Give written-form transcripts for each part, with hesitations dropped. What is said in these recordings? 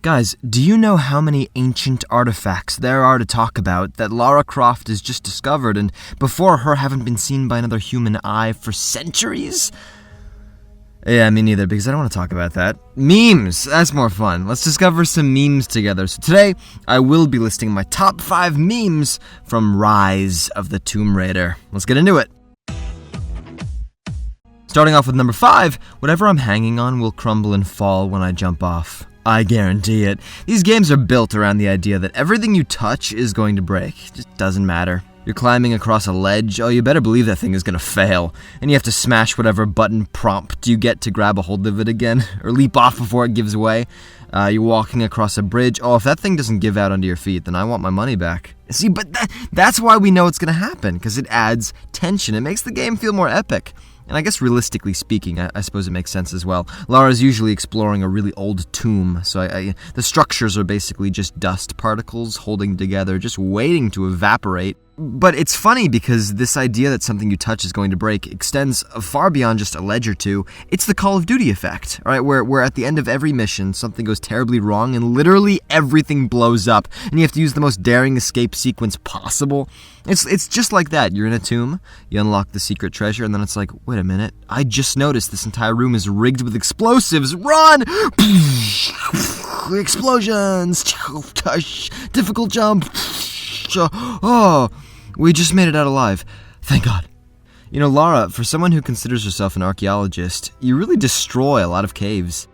Guys, do you know how many ancient artifacts there are to talk about that Lara Croft has just discovered and before her haven't been seen by another human eye for centuries? Yeah, me neither, because I don't want to talk about that. Memes! That's more fun. Let's discover some memes together. So today, I will be listing my top 5 memes from Rise of the Tomb Raider. Let's get into it. Starting off with number 5, whatever I'm hanging on will crumble and fall when I jump off. I guarantee it. These games are built around the idea that everything you touch is going to break. It just doesn't matter. You're climbing across a ledge, oh, you better believe that thing is gonna fail. And you have to smash whatever button prompt you get to grab a hold of it again, or leap off before it gives way. You're walking across a bridge, oh, if that thing doesn't give out under your feet, then I want my money back. See, but that's why we know it's gonna happen, because it adds tension. It makes the game feel more epic. And I guess realistically speaking, I suppose it makes sense as well. Lara's usually exploring a really old tomb, so the structures are basically just dust particles holding together, just waiting to evaporate. But it's funny because this idea that something you touch is going to break extends far beyond just a ledge or two. It's the Call of Duty effect, right? Where at the end of every mission, something goes terribly wrong and literally everything blows up, and you have to use the most daring escape sequence possible. It's just like that. You're in a tomb, you unlock the secret treasure, and then it's like, wait a minute, I just noticed this entire room is rigged with explosives. Run! Explosions! Difficult jump. Oh, we just made it out alive. Thank God. You know, Lara, for someone who considers herself an archaeologist, you really destroy a lot of caves.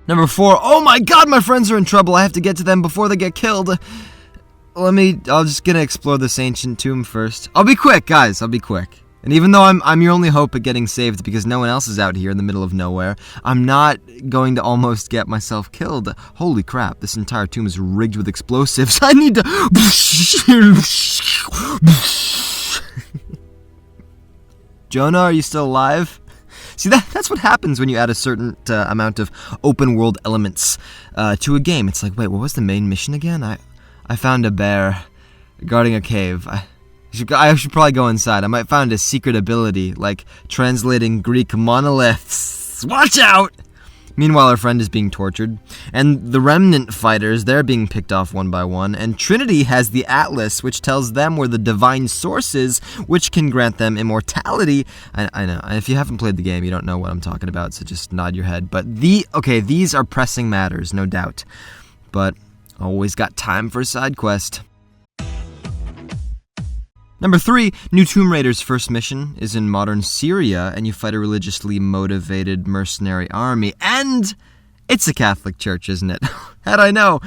Number 4, oh my God, my friends are in trouble. I have to get to them before they get killed. I'll just gonna explore this ancient tomb first. I'll be quick, guys, I'll be quick. And even though I'm your only hope at getting saved because no one else is out here in the middle of nowhere, I'm not going to almost get myself killed. Holy crap, this entire tomb is rigged with explosives. I need to... Jonah, are you still alive? See, that's what happens when you add a certain amount of open world elements to a game. It's like, wait, what was the main mission again? I found a bear guarding a cave. I should probably go inside. I might find a secret ability, like translating Greek monoliths. Watch out! Meanwhile, our friend is being tortured, and the remnant fighters, they're being picked off one by one, and Trinity has the Atlas, which tells them where the divine source is, which can grant them immortality. I know, if you haven't played the game, you don't know what I'm talking about, so just nod your head. But these are pressing matters, no doubt. But always got time for a side quest. Number 3, New Tomb Raider's first mission is in modern Syria, and you fight a religiously motivated mercenary army. And it's a Catholic church, isn't it? How'd I know?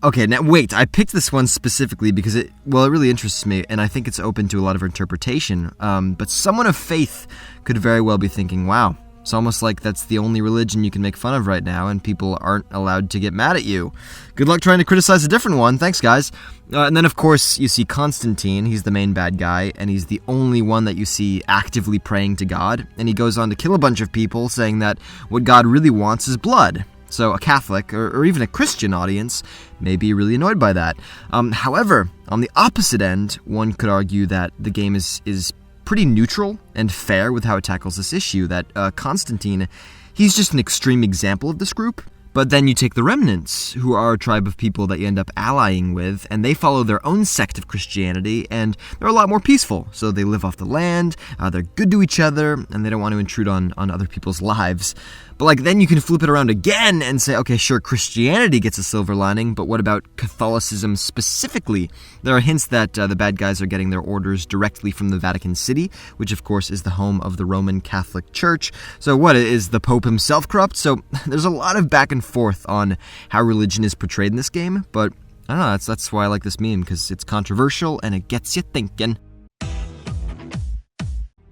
Okay, now wait, I picked this one specifically because it really interests me, and I think it's open to a lot of interpretation. But someone of faith could very well be thinking, wow, it's almost like that's the only religion you can make fun of right now, and people aren't allowed to get mad at you. Good luck trying to criticize a different one. Thanks, guys. And then, of course, you see Constantine. He's the main bad guy, and he's the only one that you see actively praying to God. And he goes on to kill a bunch of people, saying that what God really wants is blood. So a Catholic, or even a Christian audience, may be really annoyed by that. However, on the opposite end, one could argue that the game is pretty neutral and fair with how it tackles this issue, that Constantine, he's just an extreme example of this group. But then you take the remnants, who are a tribe of people that you end up allying with, and they follow their own sect of Christianity, and they're a lot more peaceful. So they live off the land, they're good to each other, and they don't want to intrude on other people's lives. But then you can flip it around again and say, okay, sure, Christianity gets a silver lining, but what about Catholicism specifically? There are hints that the bad guys are getting their orders directly from the Vatican City, which of course is the home of the Roman Catholic Church. So what, is the Pope himself corrupt? So there's a lot of back and forth on how religion is portrayed in this game, but I don't know, that's why I like this meme, because it's controversial and it gets you thinking.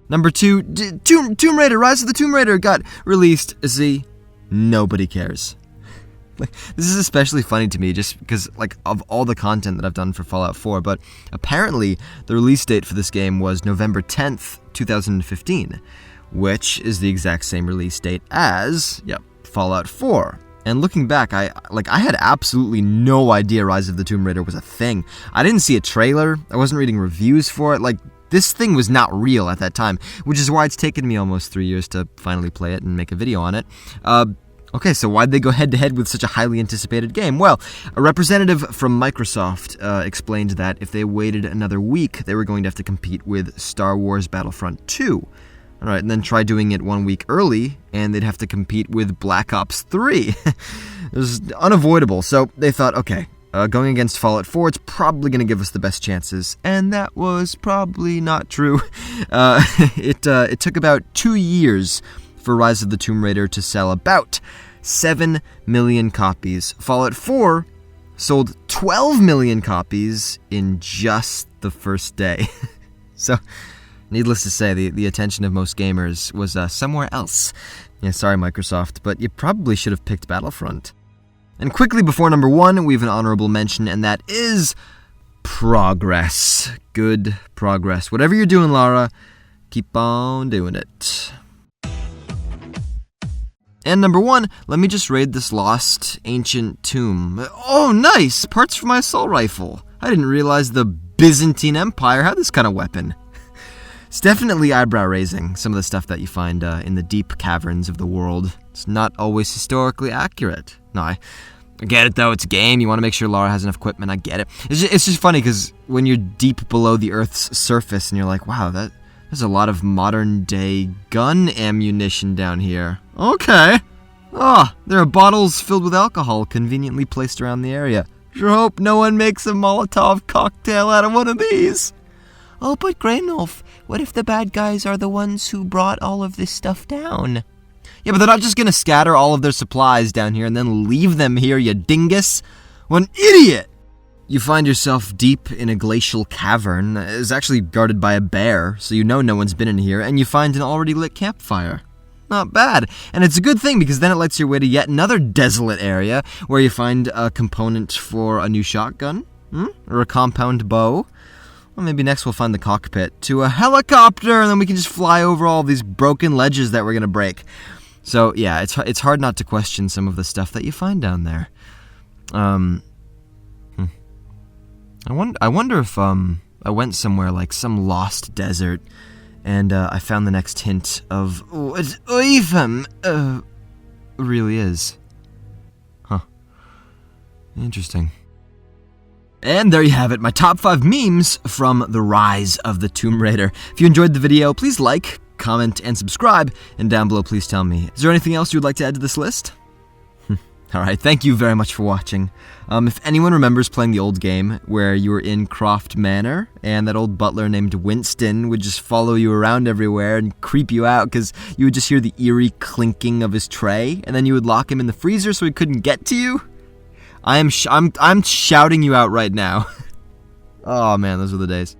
Number 2, Tomb Raider, Rise of the Tomb Raider got released. See, nobody cares. This is especially funny to me just because, of all the content that I've done for Fallout 4, but apparently the release date for this game was November 10th, 2015, which is the exact same release date as, Fallout 4. And looking back, I had absolutely no idea Rise of the Tomb Raider was a thing. I didn't see a trailer, I wasn't reading reviews for it, this thing was not real at that time, which is why it's taken me almost 3 years to finally play it and make a video on it. Okay, so why'd they go head-to-head with such a highly anticipated game? Well, a representative from Microsoft explained that if they waited another week, they were going to have to compete with Star Wars Battlefront 2. All right, and then try doing it 1 week early, and they'd have to compete with Black Ops 3. It was unavoidable, so they thought, okay, going against Fallout 4, it's probably going to give us the best chances, and that was probably not true. It took about 2 years for Rise of the Tomb Raider to sell about 7 million copies. Fallout 4 sold 12 million copies in just the first day. So, needless to say, the attention of most gamers was somewhere else. Yeah, sorry, Microsoft, but you probably should have picked Battlefront. And quickly before number 1, we have an honorable mention, and that is progress. Good progress. Whatever you're doing, Lara, keep on doing it. And number 1, let me just raid this lost ancient tomb. Oh, nice! Parts for my assault rifle. I didn't realize the Byzantine Empire had this kind of weapon. It's definitely eyebrow-raising, some of the stuff that you find in the deep caverns of the world. It's not always historically accurate. No, I get it, though. It's a game. You want to make sure Lara has enough equipment. I get it. It's just funny, because when you're deep below the Earth's surface, and you're like, wow, there's a lot of modern-day gun ammunition down here. Okay. There are bottles filled with alcohol conveniently placed around the area. Sure hope no one makes a Molotov cocktail out of one of these. Oh, but Greynolf, what if the bad guys are the ones who brought all of this stuff down? Yeah, but they're not just gonna scatter all of their supplies down here and then leave them here, you dingus. What an idiot! You find yourself deep in a glacial cavern. It's actually guarded by a bear, so you know no one's been in here, and you find an already lit campfire. Not bad. And it's a good thing, because then it lets your way to yet another desolate area where you find a component for a new shotgun, or a compound bow. Well, maybe next we'll find the cockpit to a helicopter, and then we can just fly over all these broken ledges that we're gonna break. So yeah, it's hard not to question some of the stuff that you find down there. I wonder if I went somewhere like some lost desert, and I found the next hint of what Oifam really is. Huh. Interesting. And there you have it, my top 5 memes from the Rise of the Tomb Raider. If you enjoyed the video, please like, comment, and subscribe. And down below, please tell me, is there anything else you would like to add to this list? Alright, thank you very much for watching. If anyone remembers playing the old game where you were in Croft Manor and that old butler named Winston would just follow you around everywhere and creep you out because you would just hear the eerie clinking of his tray, and then you would lock him in the freezer so he couldn't get to you? I'm shouting you out right now. Oh man, those were the days.